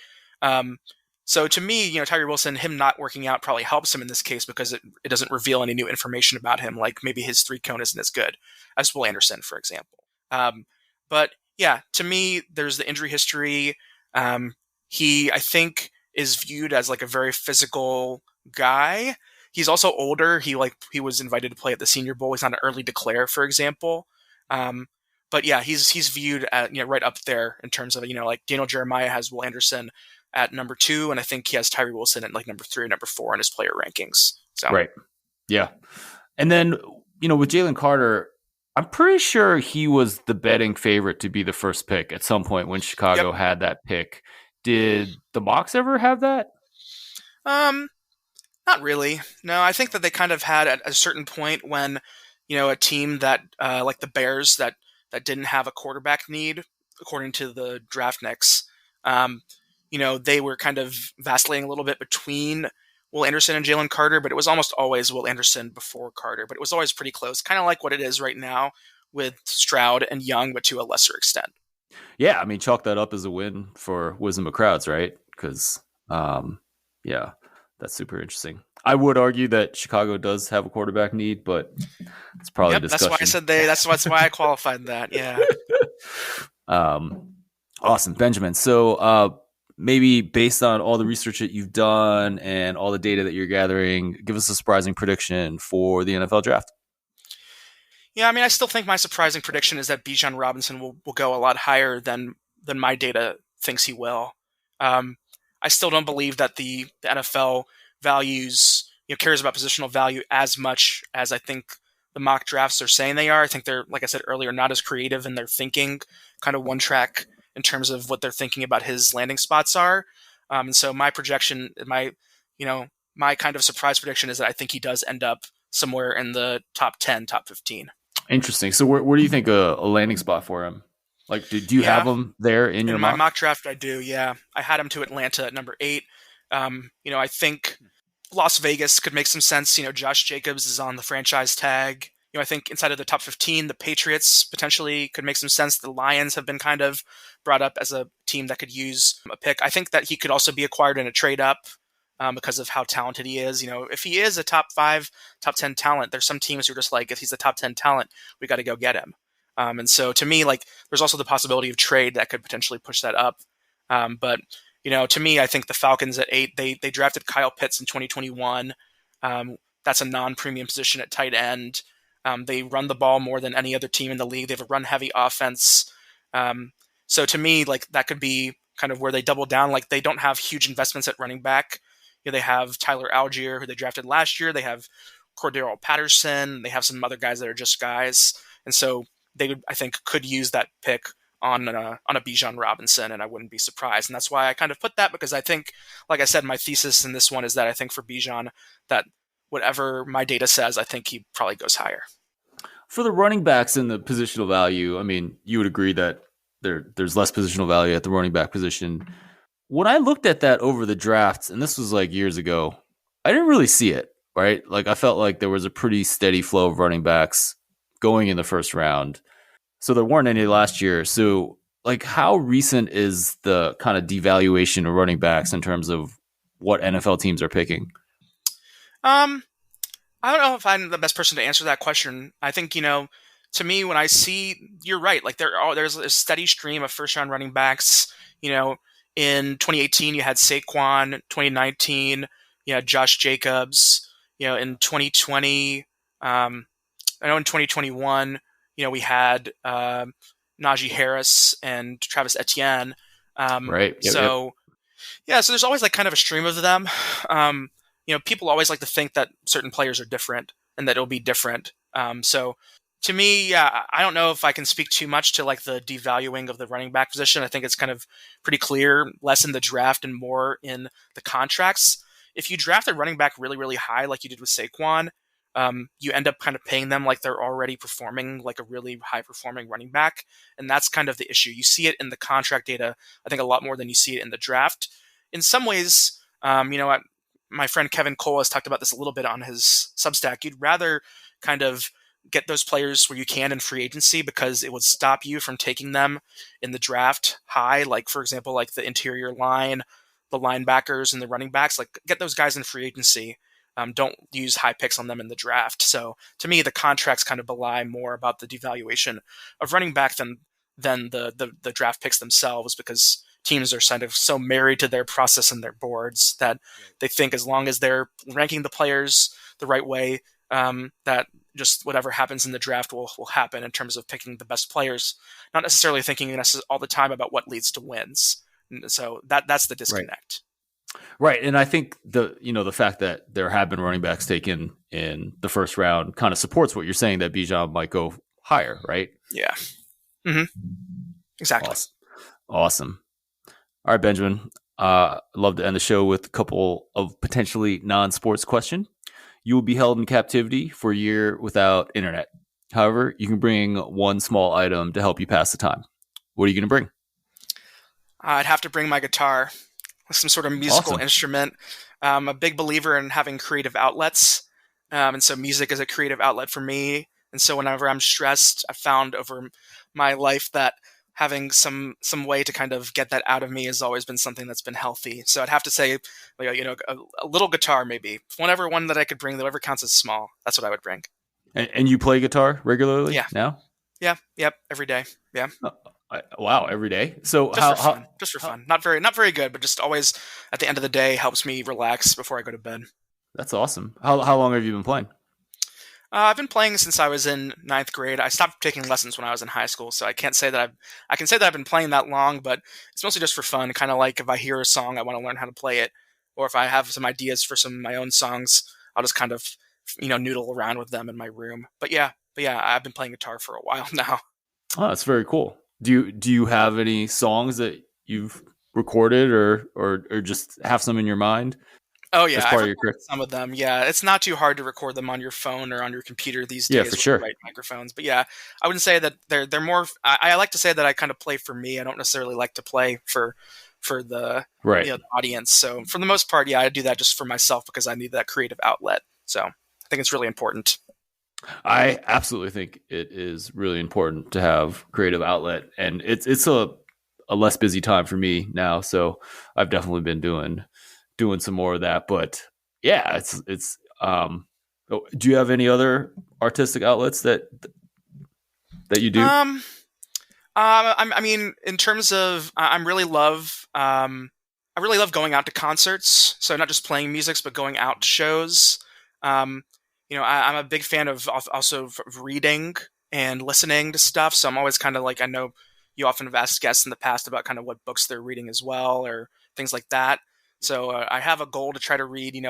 so to me, Tyree Wilson, him not working out probably helps him in this case because it doesn't reveal any new information about him. Like maybe his 3 cone isn't as good as Will Anderson, for example. But yeah, to me, there's the injury history. He, I think, is viewed as like a very physical guy. He's also older. He was invited to play at the Senior Bowl. He's not an early declare, for example. But yeah, he's viewed at right up there in terms of like Daniel Jeremiah has Will Anderson at number 2, and I think he has Tyree Wilson at like number 3 or number 4 in his player rankings. So right, yeah. And then with Jalen Carter, I'm pretty sure he was the betting favorite to be the first pick at some point when Chicago had that pick. Did the mocks ever have that? Not really. No, I think that they kind of had at a certain point when a team that like the Bears that didn't have a quarterback need, according to the draftniks, they were kind of vacillating a little bit between Will Anderson and Jalen Carter, but it was almost always Will Anderson before Carter, but it was always pretty close, kind of like what it is right now with Stroud and Young, but to a lesser extent. Yeah, I mean, chalk that up as a win for Wisdom of Crowds, right? Because, yeah, that's super interesting. I would argue that Chicago does have a quarterback need, but it's probably a discussion. That's why I said that's why I qualified that. Yeah. Awesome, Benjamin. So maybe based on all the research that you've done and all the data that you're gathering, give us a surprising prediction for the NFL draft. Yeah, I mean, I still think my surprising prediction is that Bijan Robinson will go a lot higher than my data thinks he will. I still don't believe that the NFL values, cares about positional value as much as I think the mock drafts are saying they are. I think they're, like I said earlier, not as creative in their thinking, kind of one track in terms of what they're thinking about his landing spots are. And so my projection, my kind of surprise prediction is that I think he does end up somewhere in the top 10, top 15. Interesting. So where do you think a landing spot for him? Like, do you have him there in your my mock draft? I do. Yeah, I had him to Atlanta at number 8. I think Las Vegas could make some sense. Josh Jacobs is on the franchise tag. I think inside of the top 15, the Patriots potentially could make some sense. The Lions have been kind of brought up as a team that could use a pick. I think that he could also be acquired in a trade up because of how talented he is. If he is a top 5, top 10 talent, there's some teams who are just like, if he's a top 10 talent, we got to go get him. And so to me, like, there's also the possibility of trade that could potentially push that up. But to me, I think the Falcons at 8, they drafted Kyle Pitts in 2021. That's a non-premium position at tight end. They run the ball more than any other team in the league. They have a run-heavy offense. So to me, like, that could be kind of where they double down. Like they don't have huge investments at running back. They have Tyler Algier, who they drafted last year. They have Cordero Patterson. They have some other guys that are just guys, and so they would, I think, could use that pick on a Bijan Robinson, and I wouldn't be surprised. And that's why I kind of put that, because I think, like I said, my thesis in this one is that I think for Bijan, that whatever my data says, I think he probably goes higher. For the running backs and the positional value, I mean, you would agree that there's less positional value at the running back position. When I looked at that over the drafts, and this was like years ago, I didn't really see it, right? Like I felt like there was a pretty steady flow of running backs going in the first round. So there weren't any last year. So like how recent is the kind of devaluation of running backs in terms of what NFL teams are picking? Um, I don't know if I'm the best person to answer that question. I think, to me, when I see, you're right. Like there's a steady stream of first round running backs. In 2018 you had Saquon. 2019 you had Josh Jacobs. In 2020, I know in 2021, we had Najee Harris and Travis Etienne. Right. Yep, yep. So yeah, so there's always like kind of a stream of them. People always like to think that certain players are different and that it'll be different. So to me, yeah, I don't know if I can speak too much to like the devaluing of the running back position. I think it's kind of pretty clear, less in the draft and more in the contracts. If you draft a running back really, really high, like you did with Saquon, you end up kind of paying them like they're already performing like a really high performing running back. And that's kind of the issue. You see it in the contract data, I think, a lot more than you see it in the draft. In some ways, my friend Kevin Cole has talked about this a little bit on his Substack. You'd rather kind of get those players where you can in free agency, because it would stop you from taking them in the draft high. Like, for example, like the interior line, the linebackers and the running backs, like get those guys in free agency. Don't use high picks on them in the draft. So to me, the contracts kind of belie more about the devaluation of running back than the draft picks themselves, because teams are kind of so married to their process and their boards that they think as long as they're ranking the players the right way, that just whatever happens in the draft will happen in terms of picking the best players, not necessarily thinking all the time about what leads to wins. So that's the disconnect. Right. And I think the fact that there have been running backs taken in the first round kind of supports what you're saying, that Bijan might go higher, right? Yeah. Mm-hmm. Exactly. Awesome. All right, Benjamin. I'd love to end the show with a couple of potentially non-sports questions. You will be held in captivity for a year without internet. However, you can bring one small item to help you pass the time. What are you going to bring? I'd have to bring my guitar, some sort of musical instrument. I'm a big believer in having creative outlets. And so music is a creative outlet for me. And so whenever I'm stressed, I've found over my life that having some way to kind of get that out of me has always been something that's been healthy. So I'd have to say, a little guitar maybe. Whatever one that I could bring, whatever counts as small, that's what I would bring. And you play guitar regularly? Yeah. Now? Yeah. Yep. Every day. Yeah. Wow, every day. So just for fun. Not very good, but just always at the end of the day helps me relax before I go to bed. That's awesome. How long have you been playing? I've been playing since I was in 9th grade. I stopped taking lessons when I was in high school, so I can't say that I can say that I've been playing that long, but it's mostly just for fun. Kind of like if I hear a song, I want to learn how to play it, or if I have some ideas for some of my own songs, I'll just kind of noodle around with them in my room. But yeah, I've been playing guitar for a while now. Oh, that's very cool. Do you have any songs that you've recorded or just have some in your mind? Oh yeah, I've recorded some of them. Yeah, it's not too hard to record them on your phone or on your computer these days. Yeah, for sure. With the right microphones. But yeah, I wouldn't say that they're more. I like to say that I kind of play for me. I don't necessarily like to play for the the audience. So for the most part, yeah, I do that just for myself because I need that creative outlet. So I think it's really important. I absolutely think it is really important to have creative outlet, and it's a less busy time for me now. So I've definitely been doing some more of that. But yeah, it's do you have any other artistic outlets that you do? I mean, in terms of, I really love going out to concerts. So not just playing music, but going out to shows. I'm a big fan of also reading and listening to stuff. So I'm always kind of like, I know you often have asked guests in the past about kind of what books they're reading as well, or things like that. So I have a goal to try to read,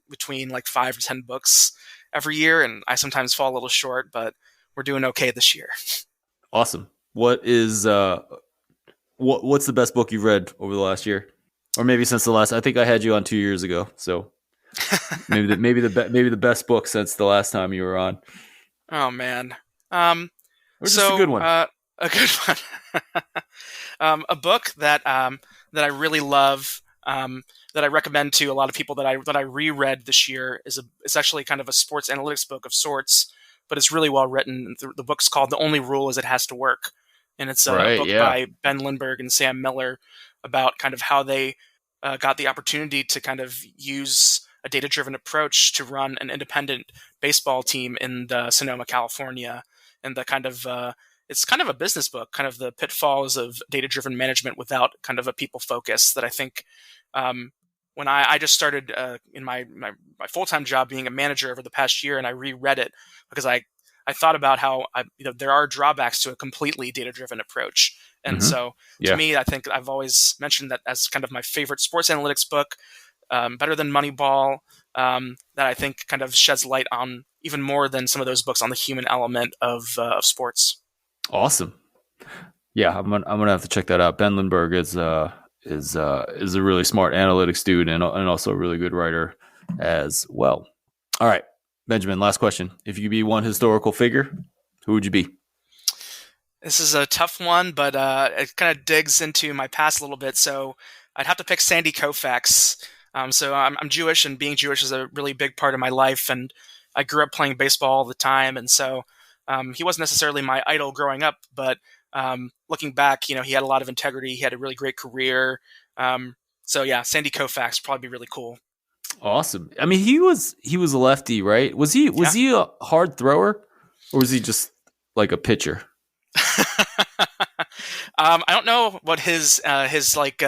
between like 5 to 10 books every year, and I sometimes fall a little short, but we're doing okay this year. Awesome. What's the best book you've read over the last year, or maybe since the last? I think I had you on 2 years ago, so maybe the best book since the last time you were on, Oh man. Um, or just a so good one. a good one. A book that I really love, that I recommend to a lot of people, that I reread this year, it's actually kind of a sports analytics book of sorts, but it's really well written. The book's called "The Only Rule Is It Has to Work," and it's a Right? book Yeah. by Ben Lindbergh and Sam Miller about kind of how they got the opportunity to kind of use a data-driven approach to run an independent baseball team in Sonoma, California, and the kind of it's kind of a business book, kind of the pitfalls of data-driven management without kind of a people focus that I think, when I just started in my full-time job being a manager over the past year, and I reread it because I thought about how there are drawbacks to a completely data-driven approach. And Mm-hmm. so to Yeah. me, I think I've always mentioned that as kind of my favorite sports analytics book, better than Moneyball, that I think kind of sheds light on even more than some of those books on the human element of sports. Awesome. Yeah, I'm gonna have to check that out. Ben Lindbergh is a really smart analytics dude, and also a really good writer as well. All right, Benjamin. Last question: if you could be one historical figure, who would you be? This is a tough one, but it kind of digs into my past a little bit. So I'd have to pick Sandy Koufax. So I'm Jewish, and being Jewish is a really big part of my life. And I grew up playing baseball all the time, and so he wasn't necessarily my idol growing up. But looking back, he had a lot of integrity. He had a really great career. So yeah, Sandy Koufax would probably be really cool. Awesome. I mean, he was a lefty, right? Was Yeah. he a hard thrower, or was he just like a pitcher? I don't know what his like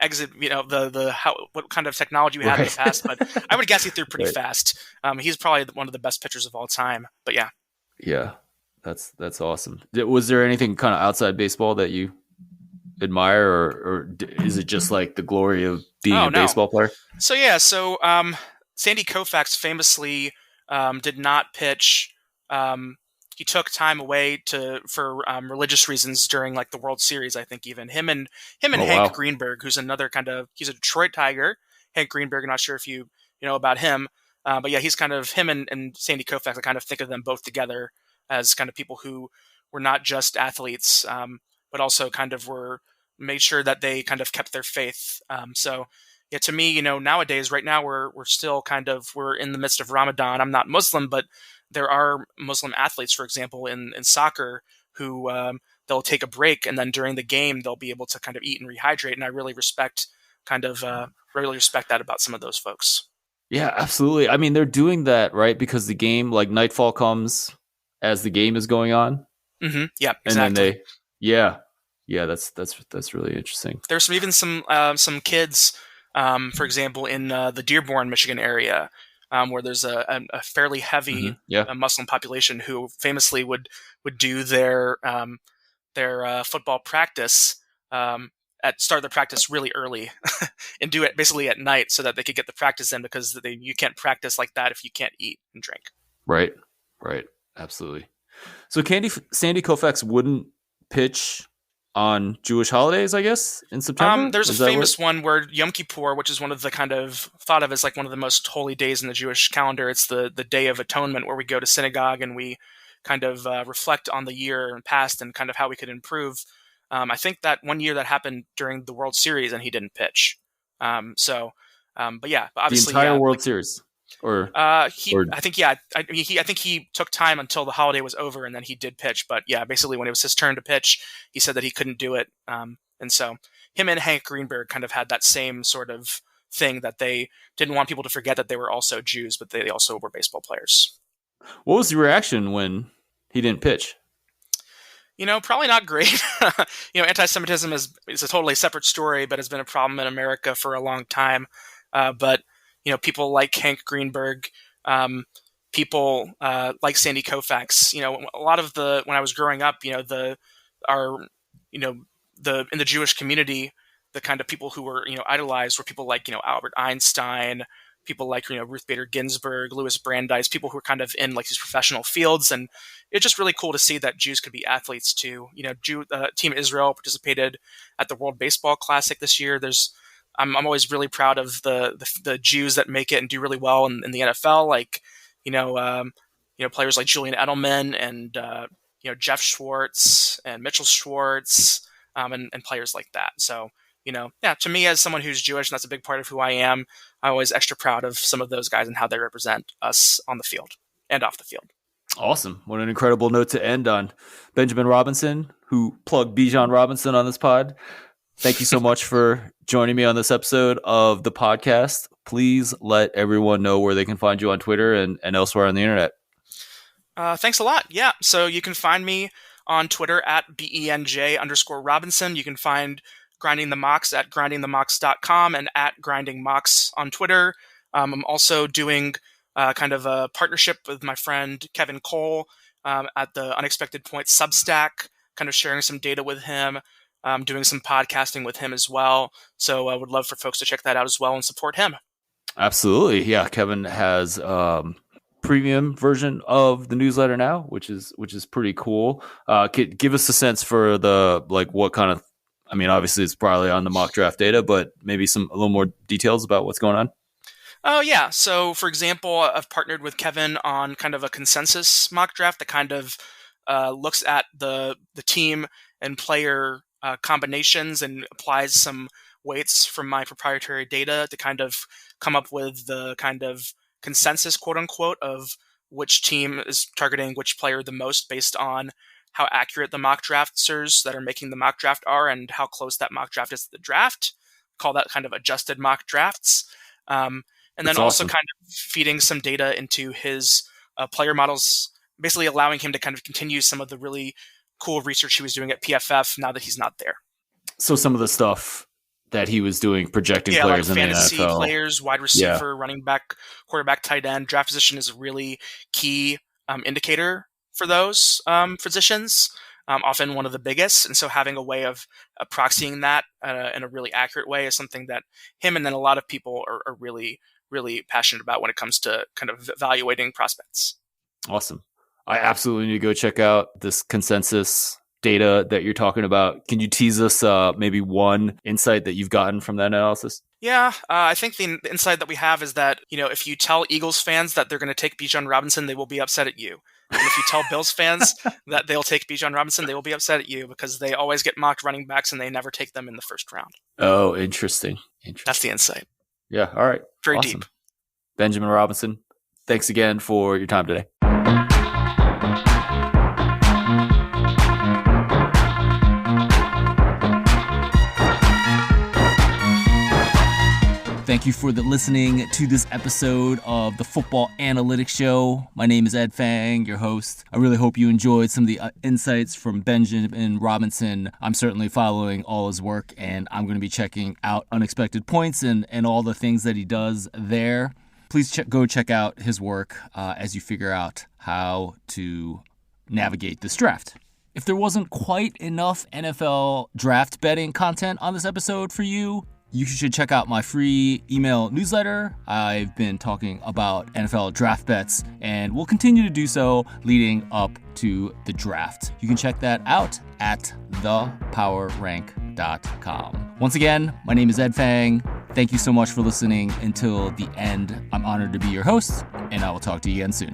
exit, the how what kind of technology we had in the Right. past, but I would guess he threw pretty Right. fast. He's probably one of the best pitchers of all time. But yeah. Yeah. That's awesome. Was there anything kind of outside baseball that you admire, or is it just like the glory of being Oh a no. baseball player? So Sandy Koufax famously did not pitch. He took time away for religious reasons during like the World Series. I think even him and Oh Hank wow. Greenberg, who's another he's a Detroit Tiger. Hank Greenberg, I'm not sure if you know about him, but yeah, he's kind of him and Sandy Koufax. I kind of think of them both together as kind of people who were not just athletes, but also kind of were made sure that they kind of kept their faith. So yeah, to me, nowadays, right now, we're still we're in the midst of Ramadan. I'm not Muslim, but there are Muslim athletes, for example, in soccer, who they'll take a break, and then during the game they'll be able to kind of eat and rehydrate. And I really respect that about some of those folks. Yeah, absolutely. I mean, they're doing that right because the game, like nightfall comes as the game is going on, Yeah, and then exactly. yeah, yeah. That's really interesting. There's even some kids, for example, in the Dearborn, Michigan area, where there's a fairly heavy Yeah. Muslim population who famously would do their football practice, at start the practice really early and do it basically at night so that they could get the practice in, because you can't practice like that if you can't eat and drink. Right. Right. Absolutely. So Sandy Koufax wouldn't pitch on Jewish holidays, I guess, in September. There's a Is that what? famous one where Yom Kippur, which is one of the kind of thought of as like one of the most holy days in the Jewish calendar. It's the Day of Atonement, where we go to synagogue and we kind of reflect on the year and past and kind of how we could improve. I think that one year that happened during the World Series and he didn't pitch. But yeah, The obviously, entire yeah, World like Series, or he, or I think, yeah, I think he took time until the holiday was over and then he did pitch. But yeah, basically when it was his turn to pitch, he said that he couldn't do it. And so him and Hank Greenberg kind of had that same sort of thing, that they didn't want people to forget that they were also Jews, but they also were baseball players. what was the reaction when he didn't pitch? Probably not great. Anti-Semitism is a totally separate story, but has been a problem in America for a long time. But people like Hank Greenberg, people like Sandy Koufax. A lot of when I was growing up, our in the Jewish community, the kind of people who were, idolized were people like, Albert Einstein, people like, Ruth Bader Ginsburg, Louis Brandeis, people who were kind of in like these professional fields. And it's just really cool to see that Jews could be athletes too. Team Israel participated at the World Baseball Classic this year. I'm always really proud of the Jews that make it and do really well in the NFL. Like, players like Julian Edelman and, Jeff Schwartz and Mitchell Schwartz, and players like that. So, to me, as someone who's Jewish, and that's a big part of who I am, I'm always extra proud of some of those guys and how they represent us on the field and off the field. Awesome. What an incredible note to end on. Benjamin Robinson, who plugged Bijan Robinson on this pod. Thank you so much for joining me on this episode of the podcast. Please let everyone know where they can find you on Twitter and elsewhere on the internet. Thanks a lot. Yeah. So you can find me on Twitter at BENJ_Robinson. You can find Grinding the Mocks at grindingthemocks.com and at grindingmocks on Twitter. I'm also doing kind of a partnership with my friend Kevin Cole at the Unexpected Point Substack, kind of sharing some data with him, doing some podcasting with him as well. So I would love for folks to check that out as well and support him. Absolutely. Yeah. Kevin has premium version of the newsletter now, which is pretty cool. Give us a sense for what kind of, obviously it's probably on the mock draft data, but maybe a little more details about what's going on. Oh, yeah. So, for example, I've partnered with Kevin on kind of a consensus mock draft that kind of looks at the team and player combinations and applies some weights from my proprietary data to kind of come up with the kind of consensus, quote unquote, of which team is targeting which player the most based on how accurate the mock drafters that are making the mock draft are and how close that mock draft is to the draft. Call that kind of adjusted mock drafts. And then That's also awesome. kind of feeding some data into his player models, basically allowing him to kind of continue some of the really cool research he was doing at PFF now that he's not there. So some of the stuff that he was doing, projecting players like in the fantasy NFL. players, wide receiver, running back, quarterback, tight end. Draft position is a really key indicator for those positions, often one of the biggest. And so having a way of proxying that in a really accurate way is something that him and then a lot of people are really, really passionate about when it comes to kind of evaluating prospects. Awesome. I absolutely need to go check out this consensus data that you're talking about. Can you tease us maybe one insight that you've gotten from that analysis? Yeah, I think the insight that we have is that, if you tell Eagles fans that they're going to take Bijan Robinson, they will be upset at you. And if you tell Bills fans that they'll take Bijan Robinson, they will be upset at you because they always get mocked running backs and they never take them in the first round. Oh, interesting. That's the insight. Yeah, all right. Very awesome. deep. Benjamin Robinson, thanks again for your time today. Thank you for listening to this episode of the Football Analytics Show. My name is Ed Fang, your host. I really hope you enjoyed some of the insights from Benjamin Robinson. I'm certainly following all his work, and I'm going to be checking out Unexpected Points and all the things that he does there. Please go check out his work as you figure out how to navigate this draft. If there wasn't quite enough NFL draft betting content on this episode for you, you should check out my free email newsletter. I've been talking about NFL draft bets and will continue to do so leading up to the draft. You can check that out at thepowerrank.com. Once again, my name is Ed Fang. Thank you so much for listening until the end. I'm honored to be your host, and I will talk to you again soon.